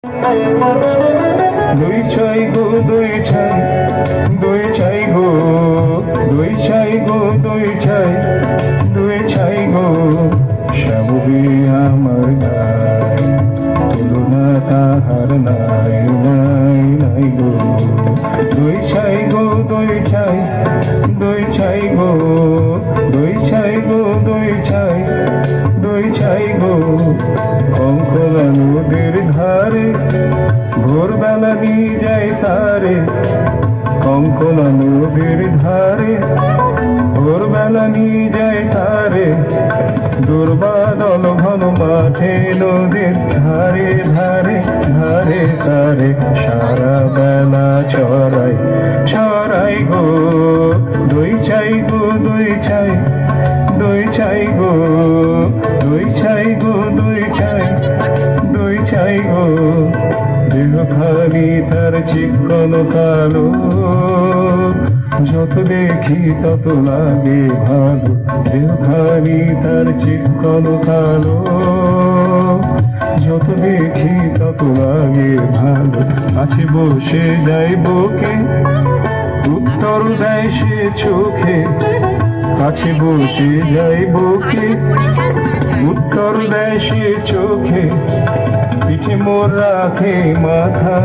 দুই ছাই গো দুই ছাই, দুই ছাই গো দুই ছাই গো দুই ছাই, দুই ছাই গো সবই আমার গায়, তুলনা তাহার নাই নাই নাই গো। দুই ছাই গো দুই ছাই, দুই ছাই গো দুই ছাই গো দুই ছাই, দুই ছাই গো কঙ্কলা নদীর ধারে ভোরবেলা নিয়ে যায় তারে, কঙ্কলা নদীর ধারে ভোরবেলা নিয়ে যায় তারে, দুর্বাদল ঘন মাঠে নদীর ধারে ধারে ধারে তারে সারা বেলা ছড়াই ছড়াই গো। দুই ছাই গো দুই ছাই, দুই ছাই গো দুই ছাই গো দুই ছাই, দুই ছাই গো দেহখানি তার চিকন কালো, যত দেখি তত লাগে ভালো, দেহখানি তার চিকন কালো, যত দেখি তত লাগে ভালো। কাছে বসে যায় বুকে, উত্তর দেয় সে চোখে, কাছে বসে যায় বুকে, উত্তর দেয় সে চোখে, পিঠে মোর রাখে মাথা,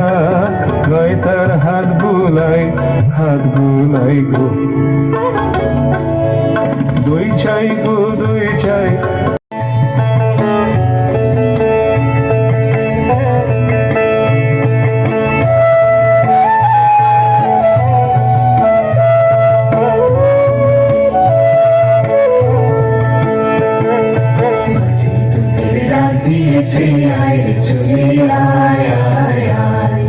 গায়ে তার হাত বুলাই গো। দুই ছাই গো দুই ছাই, আয় চলে আয় আয় আয়,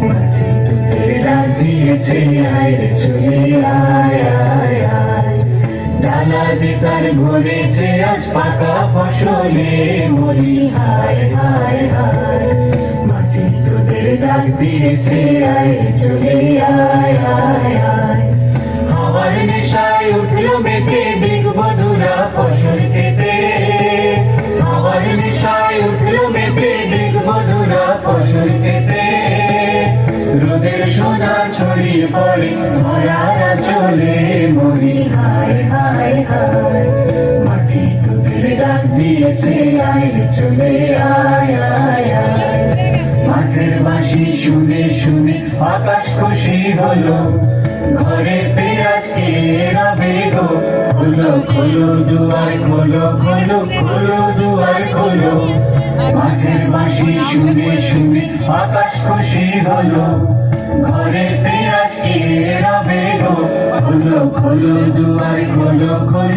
মাটি তোদের ডাক দিয়েছে আয় চলে আয় আয় আয়। ডালা যে তার ভরেছে আজ পাকা ফসলে মরি হায় হায় হায়, মাটি তোদের ডাক দিয়েছে আয় চলে আয় আয় আয়। হাওয়ার নেশায় উঠলো মেতে দেখবো ধুরা ফসল খেতে, হাওয়ার নেশায় উঠলো মেতে দেখবো ধুরা ফসল খেতে। রোদের সোনা ছড়িয়ে পড়ে ধরার চলে মরি হায় হায় হায়, মাটি তোদের ডাক দিয়েছে আয় চলে আয় আয় আয়। মাঠের বাঁশি শুনে শুনে আকাশ খুশি হলো, ঘরেতে আজকে রবে গো। খোলো খোলো দুয়ার খোলো খোলো খোলো দুয়ার খোলো, মাঠের বাঁশি শুনে শুনে আকাশ খুশি হলো, ঘরেতে আজকে রবে গো। খোলো খোলো দুয়ার খোলো খোলো।